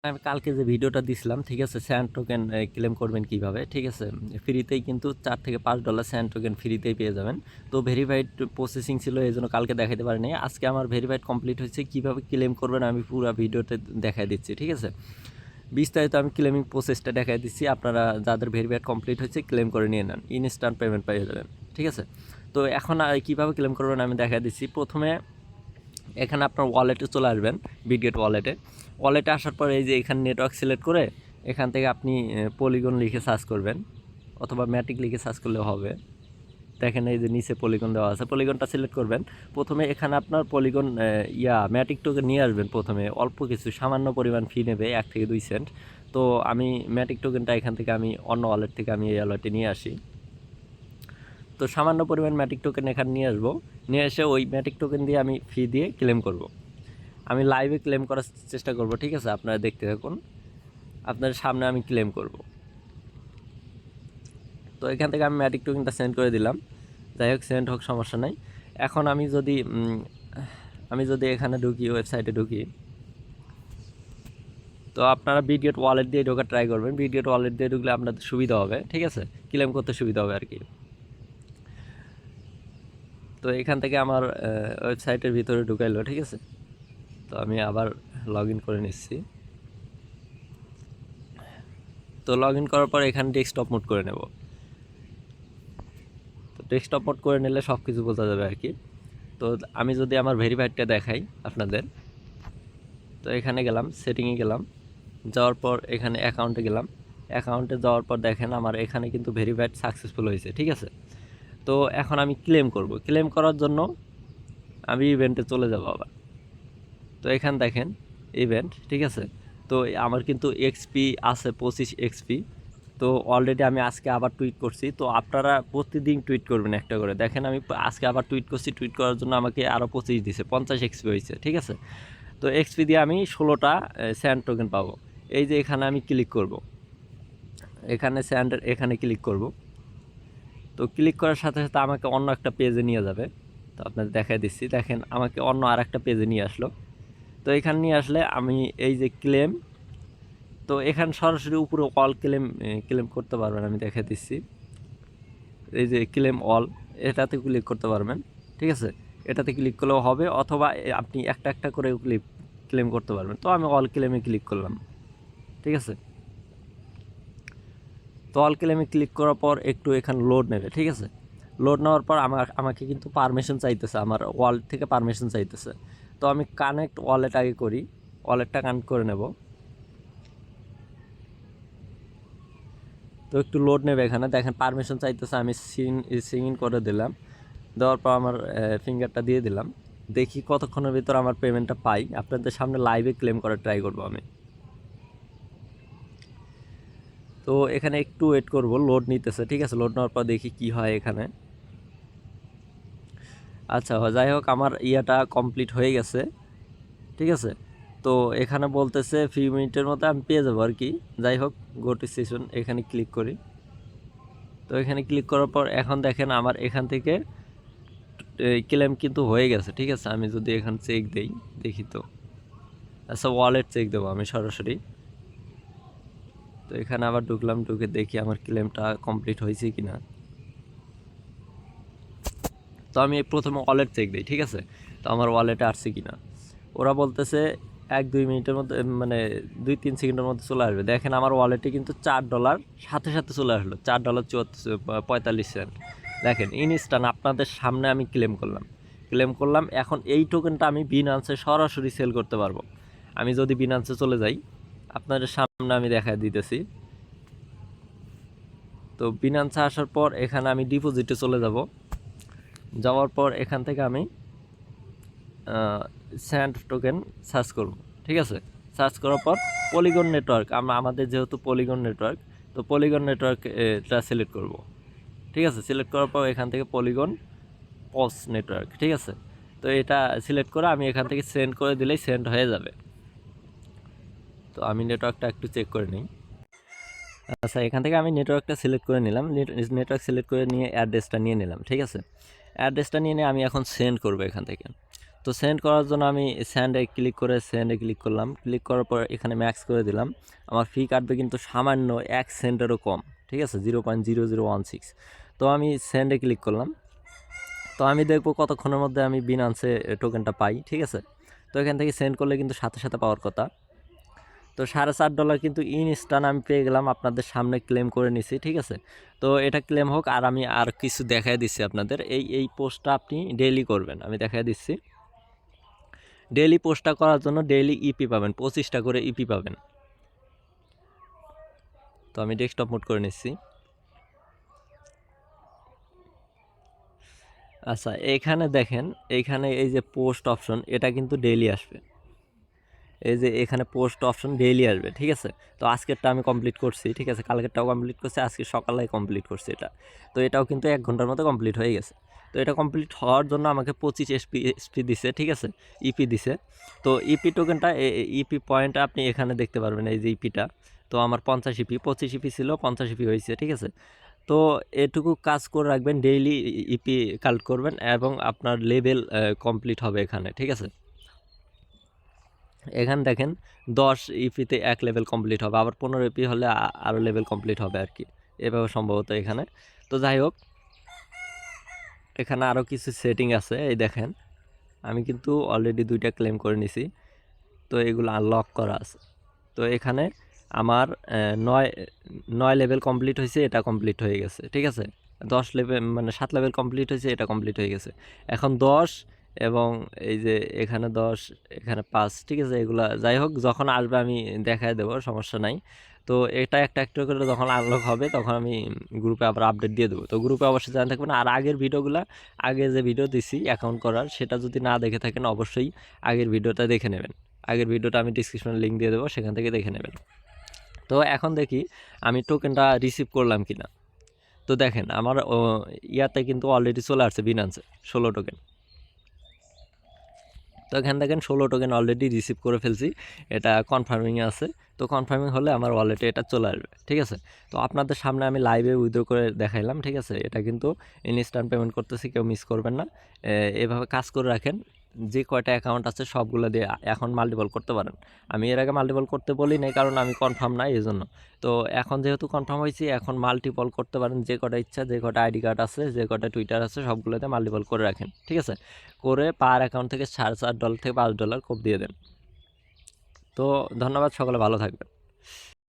আমি কালকে যে ভিডিওটা দিছিলাম, ঠিক আছে? স্যান্ড টোকেন ক্লেম করবেন কিভাবে, ঠিক আছে? ফ্রিতেই কিন্তু $4 থেকে $5 স্যান্ড টোকেন ফ্রিতেই পেয়ে যাবেন। তো ভেরিফাইড প্রসেসিং ছিল, এজন্য কালকে দেখাতে পারিনি। আজকে আমার ভেরিফাইড কমপ্লিট হয়েছে। কিভাবে ক্লেম করবেন আমি পুরো ভিডিওতে দেখাই দিচ্ছি, ঠিক আছে? বিস্তারিত আমি ক্লেমিং প্রসেসটা দেখাই দিচ্ছি। আপনারা যাদের ভেরিফাইড কমপ্লিট হয়েছে ক্লেম করে নিয়ে নেন, ইনস্ট্যান্ট পেমেন্ট পেয়ে যাবেন, ঠিক আছে? তো এখন কীভাবে ক্লেম করবেন আমি দেখাই দিচ্ছি। প্রথমে এখানে আপনার ওয়ালেটে চলে আসবেন, বিটগেট ওয়ালেটে আসার পরে এই যে এখানে নেটওয়ার্ক সিলেক্ট করে এখান থেকে আপনি পলিগন লিখে সার্চ করবেন, অথবা ম্যাটিক লিখে সার্চ করলেও হবে। দেখেন এই যে নিচে পলিগন দেওয়া আছে, পলিগনটা সিলেক্ট করবেন। প্রথমে এখানে আপনার পলিগন ম্যাটিক টোকেন নিয়ে আসবেন। প্রথমে অল্প কিছু সামান্য পরিমাণ ফি নেবে, 1 থেকে 2 সেন্ট। তো আমি ম্যাটিক টোকেনটা এখান থেকে আমি অন্য ওয়ালেট থেকে আমি এই ওয়ালেটে নিয়ে আসি। তো সামান্য পরিমাণ ম্যাটিক টোকেন এখানে নিয়ে আসবো, নিয়ে এসে ওই ম্যাটিক টোকেন দিয়ে আমি ফি দিয়ে ক্লেম করব। আমি লাইভে ক্লেম করার চেষ্টা করব, ঠিক আছে? আপনারা দেখতে থাকুন, আপনাদের সামনে আমি ক্লেম করব। তো এখান থেকে আমি ম্যাটিক টোকেনটা সেন্ড করে দিলাম। যাই হোক, সেন্ড হোক, সমস্যা নাই। এখন আমি যদি এখানে ঢুকি, ওয়েবসাইটে ঢুকি, তো আপনারা বিটগেট ওয়ালেট দিয়ে ঢোকার ট্রাই করবেন। বিটগেট ওয়ালেট দিয়ে ঢুকলে আপনাদের সুবিধা হবে, ঠিক আছে? ক্লেম করতে সুবিধা হবে আর কি। তো এখান থেকে আমার ওয়েবসাইটের ভিতরে ঢুকাইলো, ঠিক আছে? তো আমি আবার লগ ইন করে নিচ্ছি। তো লগ ইন করার পর এখানে ডেস্কটপ মোড করে নেব। তো ডেস্কটপ মোড করে নিলে সব কিছু বোঝা যাবে আর কি। তো আমি যদি আমার ভেরিফাইডটা দেখাই আপনাদের, তো এখানে গেলাম, সেটিংয়ে গেলাম, যাওয়ার পর এখানে অ্যাকাউন্টে গেলাম। অ্যাকাউন্টে যাওয়ার পর দেখেন আমার এখানে কিন্তু ভেরিফাইড সাকসেসফুল হয়েছে, ঠিক আছে? তো এখন আমি ক্লেম করব। ক্লেম করার জন্য আমি ইভেন্টে চলে যাব আবার। তো এখানে দেখেন ইভেন্ট, ঠিক আছে? তো আমার কিন্তু এক্সপি আছে 25 এক্সপি। তো অলরেডি আমি আজকে আবার টুইট করছি। তো আপনারা প্রতিদিন টুইট করবেন একটা করে। দেখেন আমি আজকে আবার টুইট করছি, টুইট করার জন্য আমাকে আরও 25 দিছে, 50 এক্সপি হয়েছে, ঠিক আছে? তো এক্সপি দিয়ে আমি 16টা স্যান্ড টোকেন পাবো। এই যে এখানে আমি ক্লিক করব, এখানে স্যান্ডের এখানে ক্লিক করব। তো ক্লিক করার সাথে সাথে আমাকে অন্য একটা পেজে নিয়ে যাবে। তো আপনাদের দেখাই দিচ্ছি, দেখেন আমাকে অন্য আর একটা পেজে নিয়ে আসলো। তো এখানে নিয়ে আসলে আমি এই যে ক্লেম, তো এখানে সরাসরি উপরে অল ক্লেম করতে পারবেন। আমি দেখাই দিচ্ছি, এই যে ক্লেম অল, এটাতে ক্লিক করতে পারবেন, ঠিক আছে? এটাতে ক্লিক করলেও হবে, অথবা আপনি একটা একটা করে ক্লেম করতে পারবেন। তো আমি অল ক্লেমে ক্লিক করলাম, ঠিক আছে? তো অল ক্লেমে ক্লিক করার পর একটু এখানে লোড নেবে, ঠিক আছে? লোড নেওয়ার পর আমাকে কিন্তু পারমিশন চাইতেছে, আমার ওয়ালেট থেকে পারমিশন চাইতেছে। তো আমি কানেক্ট ওয়ালেট আগে করি, ওয়ালেটটা কানেক্ট করে নেব। তো একটু লোড নেবে, এখানে দেখেন পারমিশন চাইতেছে, আমি সিং ইন করে দিলাম। দেওয়ার পর আমার ফিঙ্গারটা দিয়ে দিলাম। দেখি কতক্ষণের ভিতর আমার পেমেন্টটা পাই। আপনাদের সামনে লাইভে ক্লেম করার ট্রাই করবো আমি। তো এখানে একটু ওয়েট করব, লোড নিতেছে, ঠিক আছে? লোড নেওয়ার পর দেখি কি হয় এখানে। আচ্ছা, যাই হোক, আমার ইয়াটা কমপ্লিট হয়ে গেছে, ঠিক আছে? তো এখানে বলতেছে ফিউ মিনিটের মধ্যে আমি পেয়ে যাবো আর কি। যাই হোক, গো টু সেশন এখানে ক্লিক করি। তো এখানে ক্লিক করার পর এখন দেখেন আমার এখান থেকে ক্লেম কিন্তু হয়ে গেছে, ঠিক আছে? আমি যদি এখানে চেক দেই, দেখি তো। আচ্ছা, ওয়ালেট চেক দেবো আমি সরাসরি। তো এখানে আবার ঢুকলাম, ঢুকে দেখি আমার ক্লেমটা কমপ্লিট হয়েছে কিনা। তো আমি প্রথমে ওয়ালেট চেক দিই, ঠিক আছে? তো আমার ওয়ালেটে আসছে কিনা। ওরা বলতেছে 1-2 মিনিটের মধ্যে, মানে 2-3 সেকেন্ডের মধ্যে চলে আসবে। দেখেন আমার ওয়ালেটে কিন্তু $4 সাথে সাথে চলে আসলো, $4.45। দেখেন ইনস্ট্যান্ট আপনাদের সামনে আমি ক্লেম করলাম। এখন এই টোকেনটা আমি বিনান্সে সরাসরি সেল করতে পারবো। আমি যদি বিনান্সে চলে যাই, আপনাদের সামনে আমি দেখা দিতেছি। তো বিনান্সে আসার পর এখানে আমি ডিপোজিটে চলে যাওয়ার পর এখান থেকে আমি স্যান্ড টোকেন সার্চ করব, ঠিক আছে? সার্চ করার পর পলিগন নেটওয়ার্ক, আমাদের যেহেতু পলিগন নেটওয়ার্ক, তো পলিগন নেটওয়ার্কটা সিলেক্ট করব, ঠিক আছে? সিলেক্ট করার পর এখান থেকে পলিগন পস নেটওয়ার্ক, ঠিক আছে? তো এটা সিলেক্ট করে আমি এখান থেকে সেন্ড করে দিলেই সেন্ড হয়ে যাবে। তো আমি নেটওয়ার্কটা একটু চেক করে নিই। আচ্ছা, এখান থেকে আমি নেটওয়ার্কটা সিলেক্ট করে নিলাম, নেটওয়ার্ক সিলেক্ট করে নিয়ে অ্যাড্রেসটা নিয়ে নিলাম, ঠিক আছে? অ্যাড্রেসটা নিয়ে আমি এখন সেন্ড করব এখান থেকে। তো সেন্ড করার জন্য আমি সেন্ডে ক্লিক করলাম। ক্লিক করার পর এখানে ম্যাক্স করে দিলাম। আমার ফি কাটবে কিন্তু সামান্য 1 সেন্টেরও কম, ঠিক আছে, 0.0016। তো আমি সেন্ডে ক্লিক করলাম। তো আমি দেখব কতক্ষণের মধ্যে আমি বিনান্সে টোকেনটা পাই, ঠিক আছে। তো এখান থেকে সেন্ড করলে কিন্তু সাথে সাথে পাওয়ার কথা। তো $4.5 কিন্তু ইনস্ট্যান্ট আমি পেয়ে গেলাম, আপনাদের সামনে ক্লেম করে নিছি, ঠিক আছে। তো এটা ক্লেম হোক, আর আমি আর কিছু দেখাই দিচ্ছি আপনাদের। এই পোস্টটা আপনি ডেইলি করবেন, আমি দেখাই দিচ্ছি। ডেইলি পোস্টটা করার জন্য ডেইলি ইপি পাবেন, 25টা করে ইপি পাবেন। তো আমি ডেস্কটপ মোড করে নিচ্ছি। আচ্ছা, এখানে দেখেন, এইখানে এই যে পোস্ট অপশন, এটা কিন্তু ডেইলি আসবে। এই যে এখানে পোস্ট অপশন ডেইলি আসবে, ঠিক আছে। তো আজকেরটা আমি কমপ্লিট করছি, ঠিক আছে, কালকেরটাও কমপ্লিট করছি, আজকে সকালে কমপ্লিট করছি এটা। তো এটাও কিন্তু 1 ঘন্টার মধ্যে কমপ্লিট হয়ে গেছে। তো এটা কমপ্লিট হওয়ার জন্য আমাকে 25 এসপি দিছে, ঠিক আছে, ইপি দিছে। তো ইপি টোকেনটা, ইপি পয়েন্টটা আপনি এখানে দেখতে পারবেন, এই যে ইপিটা। তো আমার 50 ইপি, 25 ইপি ছিল, 50 ইপি হয়েছে, ঠিক আছে। তো এটুকু কাজ করে রাখবেন, ডেইলি ইপি কালেক্ট করবেন এবং আপনার লেভেল কমপ্লিট হবে এখানে, ঠিক আছে। এখানে দেখেন 10 ইপিতে 1 লেভেল কমপ্লিট হবে, আবার 15 ইপি হলে আরও লেভেল কমপ্লিট হবে আর কি, এভাবে সম্ভবত এখানে। তো যাই হোক, এখানে আরও কিছু সেটিং আছে, এই দেখেন আমি কিন্তু অলরেডি 2টা ক্লেম করে নিছি। তো এগুলো আনলক করা আছে। তো এখানে আমার 9 লেভেল কমপ্লিট হয়েছে, এটা কমপ্লিট হয়ে গেছে, ঠিক আছে। 10 লেভেল মানে 7 লেভেল কমপ্লিট হয়েছে, এটা কমপ্লিট হয়ে গেছে। এখন 10 এবং এই যে এখানে 10, এখানে 5, ঠিক আছে। এগুলা যাই হোক, যখন আসবে আমি দেখায় দেবো, সমস্যা নাই। তো এটা একটা একটা করে যখন আনলক হবে তখন আমি গ্রুপে আবার আপডেট দিয়ে দেবো। তো গ্রুপে অবশ্যই জানা থাকবেন। আর আগের ভিডিওগুলা, আগে যে ভিডিও দিছি অ্যাকাউন্ট করার, সেটা যদি না দেখে থাকেন অবশ্যই আগের ভিডিওটা দেখে নেবেন। আগের ভিডিওটা আমি ডিসক্রিপশনে লিঙ্ক দিয়ে দেবো, সেখান থেকে দেখে নেবেন। তো এখন দেখি আমি টোকেনটা রিসিভ করলাম কিনা। তো দেখেন আমার ইয়াতে কিন্তু অলরেডি চলে আসছে বিনান্সে 16 টোকেন। তো এখানে দেখেন 16 টোকেন অলরেডি রিসিভ করে ফেলছি, এটা কনফার্মিংয়ে আছে। তো কনফার্মিং হলে আমার ওয়ালেটে এটা চলে আসবে, ঠিক আছে। তো আপনাদের সামনে আমি লাইভে উইথড্র করে দেখাইলাম, ঠিক আছে। এটা কিন্তু ইনস্ট্যান্ট পেমেন্ট করতেছি, কেউ মিস করবেন না। এভাবে কাজ করে রাখেন, যে কয়টা অ্যাকাউন্ট আছে সবগুলো দিয়ে এখন মাল্টিপল করতে পারেন। আমি এর আগে মাল্টিপল করতে বলি নাই, কারণ আমি কনফার্ম নাই এই জন্য। তো এখন যেহেতু কনফার্ম হয়েছি, এখন মাল্টিপল করতে পারেন, যে কটা ইচ্ছা, যে কটা আইডি কার্ড আছে, যে কটা টুইটার আছে, সবগুলোতে মাল্টিপল করে রাখেন, ঠিক আছে। করে পার অ্যাকাউন্ট থেকে $4.5 থেকে $5 কোপ দিয়ে দেন। তো ধন্যবাদ, সকলে ভালো থাকবেন।